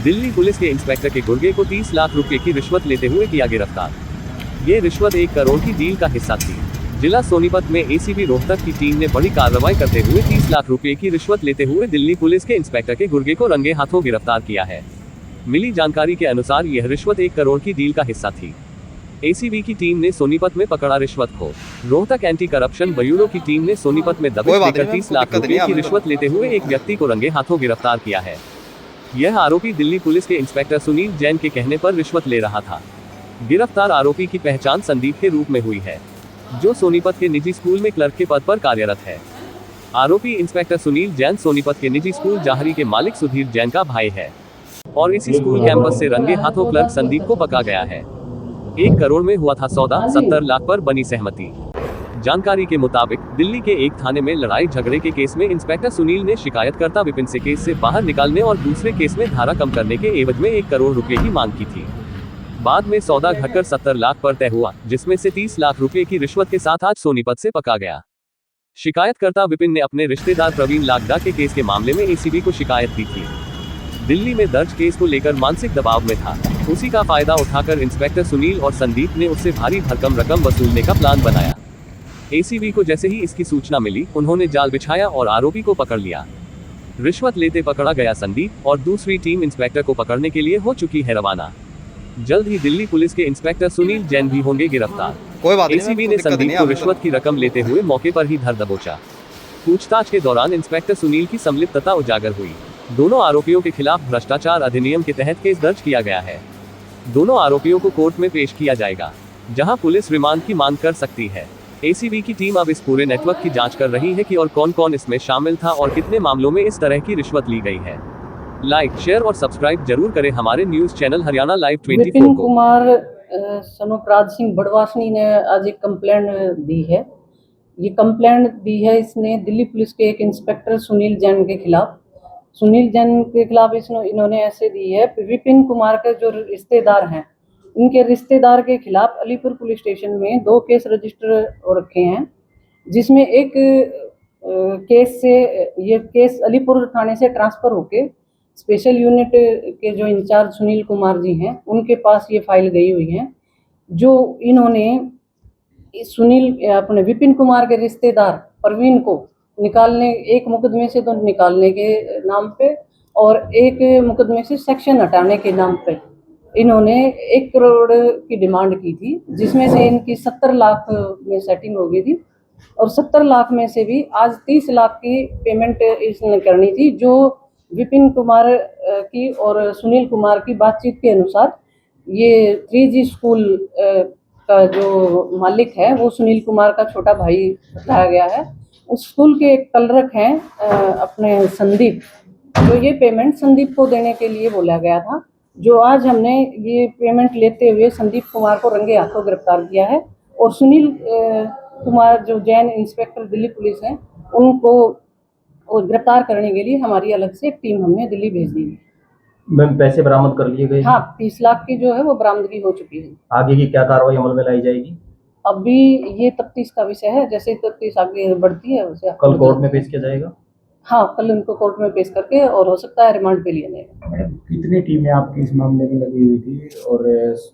Delhi police के inspector के गुर्गे को 30 लाख रुपए की रिश्वत लेते हुए किया गिरफ्तार। ये रिश्वत 1 करोड़ की डील का हिस्सा थी। जिला सोनीपत में एसीबी रोहतक की टीम ने बड़ी कार्रवाई करते हुए 30 लाख रुपए की रिश्वत लेते हुए दिल्ली पुलिस के इंस्पेक्टर के गुर्गे को रंगे हाथों गिरफ्तार किया है। मिली जानकारी के अनुसार यह रिश्वत 1 करोड़ की डील का हिस्सा थी। एसीबी की टीम ने सोनीपत में पकड़ा रिश्वत को। रोहतक एंटी करप्शन ब्यूरो की टीम ने सोनीपत में दबिश देकर 30 लाख रुपए की रिश्वत लेते हुए एक व्यक्ति को रंगे हाथों गिरफ्तार किया है। यह आरोपी दिल्ली पुलिस के इंस्पेक्टर सुनील जैन के कहने पर रिश्वत ले रहा था। गिरफ्तार आरोपी की पहचान संदीप के रूप में हुई है, जो सोनीपत के निजी स्कूल में क्लर्क के पद पर कार्यरत है। आरोपी इंस्पेक्टर सुनील जैन सोनीपत के निजी स्कूल जाहरी के मालिक सुधीर जैन का भाई है और इसी स्कूल कैंपस से रंगे हाथों क्लर्क संदीप को पकड़ा गया है। 1 करोड़ में हुआ था सौदा, 70 लाख पर बनी सहमति। जानकारी के मुताबिक दिल्ली के एक थाने में लड़ाई झगड़े के केस में इंस्पेक्टर सुनील ने शिकायतकर्ता विपिन से केस से बाहर निकालने और दूसरे केस में धारा कम करने के एवज में 1 करोड़ रुपए की मांग की थी। बाद में सौदा घटकर 70 लाख पर तय हुआ, जिसमें से 30 लाख रुपए की रिश्वत के साथ आज सोनीपत से पकड़ा गया। शिकायतकर्ता विपिन ने अपने रिश्तेदार प्रवीण लागडा के केस के मामले में एसीबी को शिकायत दी थी। दिल्ली में दर्ज केस को लेकर मानसिक दबाव में था। उसी का फायदा उठाकर इंस्पेक्टर सुनील और संदीप ने उससे भारी भरकम रकम वसूलने का प्लान बनाया। एसीबी को जैसे ही इसकी सूचना मिली, उन्होंने जाल बिछाया और आरोपी को पकड़ लिया। रिश्वत लेते पकड़ा गया संदीप और दूसरी टीम इंस्पेक्टर को पकड़ने के लिए हो चुकी है रवाना। जल्द ही दिल्ली पुलिस के इंस्पेक्टर सुनील जैन भी होंगे गिरफ्तार। एसीबी ने संदीप को रिश्वत की रकम लेते हुए मौके पर ही धर दबोचा। पूछताछ के दौरान इंस्पेक्टर सुनील की संलिप्तता उजागर हुई। दोनों आरोपियों के खिलाफ भ्रष्टाचार अधिनियम के तहत केस दर्ज किया गया है। दोनों आरोपियों को कोर्ट में पेश किया जाएगा, जहां पुलिस रिमांड की मांग कर सकती है। एसीबी की टीम अब इस पूरे नेटवर्क की जांच कर रही है कि और कौन कौन इसमें शामिल था और कितने मामलों में इस तरह की रिश्वत ली गई है। लाइक, शेयर और सब्सक्राइब जरूर करें हमारे news channel Haryana live 24 Vipin को। कुमार सन ऑफ राज सिंह बड़वासनी ने आज एक कंप्लेंट दी है। ये कंप्लेंट दी है इसने दिल्ली पुलिस के एक इंस्पेक्टर सुनील जैन के खिलाफ। सुनील जैन के खिलाफ इन्होंने ऐसे दी है, विपिन कुमार के जो रिश्तेदार हैं, इनके रिश्तेदार के खिलाफ अलीपुर पुलिस स्टेशन में 2 केस रजिस्टर हो रखे हैं, जिसमें एक केस से ये केस अलीपुर थाने से ट्रांसफर होके स्पेशल यूनिट के जो इंचार्ज सुनील कुमार जी हैं, उनके पास ये फाइल गई हुई है, जो इन्होंने सुनील अपने विपिन कुमार के रिश्तेदार प्रवीण को निकालने, एक मुकदमे से तो निकालने के नाम पे और एक मुकदमे से सेक्शन हटाने के नाम पे इन्होंने 1 करोड़ की डिमांड की थी, जिसमें से इनकी 70 लाख में सेटिंग हो गई थी और 70 लाख में से भी आज 30 लाख की पेमेंट इसने करनी थी, जो विपिन कुमार की और सुनील कुमार की बातचीत के अनुसार ये 3G स्कूल का जो मालिक है वो सुनील कुमार का छोटा भाई बताया गया है। उस स्कूल के एक क्लर्क हैं अपने संदीप, जो ये पेमेंट संदीप को देने के लिए बोला गया था, जो आज हमने ये पेमेंट लेते हुए संदीप कुमार को रंगे हाथों गिरफ्तार किया है और सुनील कुमार जो जैन इंस्पेक्टर दिल्ली पुलिस है, उनको गिरफ्तार करने के लिए हमारी अलग से एक टीम हमने दिल्ली भेज दी है। मैम, पैसे बरामद कर लिए गए? हाँ, 30 लाख की जो है वो बरामदगी हो चुकी है। आगे की क्या कार्रवाई अमल में लाई जाएगी? अभी ये तफ्तीश का विषय है, जैसे तफ्तीश आगे बढ़ती है वैसे कल कोर्ट में पेश किया जाएगा? हाँ, कल उनको कोर्ट में पेश करके और हो सकता है रिमांड पे लिया जाएगा। मैडम, कितनी टीमें आपकी इस मामले में लगी हुई थी और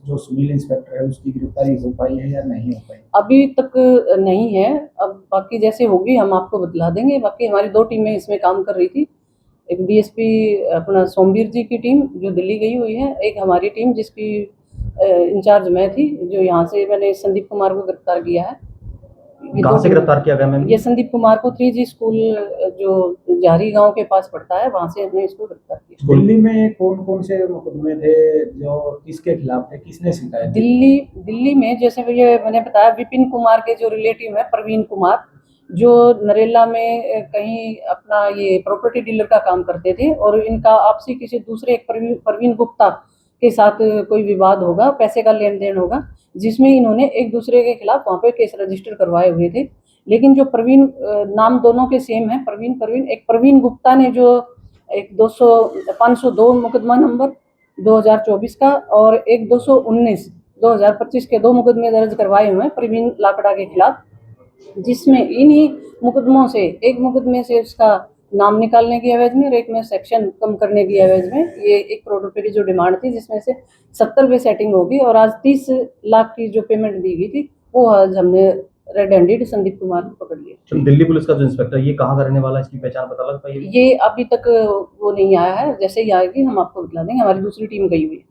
जो सुनील इंस्पेक्टर है उसकी गिरफ्तारी हो पाई है या नहीं हो पाई? अभी तक नहीं है, अब बाकी जैसे होगी हम आपको बतला देंगे। बाकी हमारी 2 टीमें इसमें काम कर रही थी, एक डीएसपी अपना सोमवीर जी की टीम जो दिल्ली गई हुई है, एक हमारी टीम जिसकी इंचार्ज मैं थी, जो यहाँ से मैंने संदीप कुमार को गिरफ्तार किया है। कहाँ से गिरफ्तार किया गया मैम? ये संदीप कुमार को 3G स्कूल जो जारी गांव के पास पड़ता है, वहाँ से हमने इसको गिरफ्तार किया। दिल्ली में कौन कौन से मुकदमे थे जो किसके खिलाफ थे, किसने शिकायत? दिल्ली में जैसे ये मैंने बताया, विपिन कुमार के जो रिलेटिव है प्रवीण कुमार, जो नरेला में कहीं अपना ये प्रॉपर्टी डीलर का काम करते थे और इनका आपसी किसी दूसरे एक प्रवीण गुप्ता के साथ कोई विवाद होगा, पैसे का लेन देन होगा, जिसमें इन्होंने एक दूसरे के खिलाफ वहाँ पे केस रजिस्टर करवाए हुए थे। लेकिन जो प्रवीण, नाम दोनों के सेम है, प्रवीण एक प्रवीण गुप्ता ने जो एक 502 मुकदमा नंबर 2024 का और एक 219 2025 के 2 मुकदमे दर्ज करवाए हुए हैं प्रवीण लाकड़ा के खिलाफ, जिसमें इन्हीं मुकदमों से एक मुकदमे से उसका नाम निकालने की एवज में और एक में सेक्शन कम करने की एवज में। ये 1 करोड़ रुपए की जो डिमांड थी, जिसमें से 70 पे सेटिंग होगी और आज 30 लाख की जो पेमेंट दी गई थी, वो आज हमने रेड हैंडेड संदीप कुमार को पकड़ लिया। तो दिल्ली पुलिस का जो इंस्पेक्टर, ये कहाँ का रहने वाला है, इसकी पहचान पता लग पाई है? ये अभी तक वो नहीं आया है, जैसे ही आएगी हम आपको बता देंगे। हमारी दूसरी टीम गई हुई है।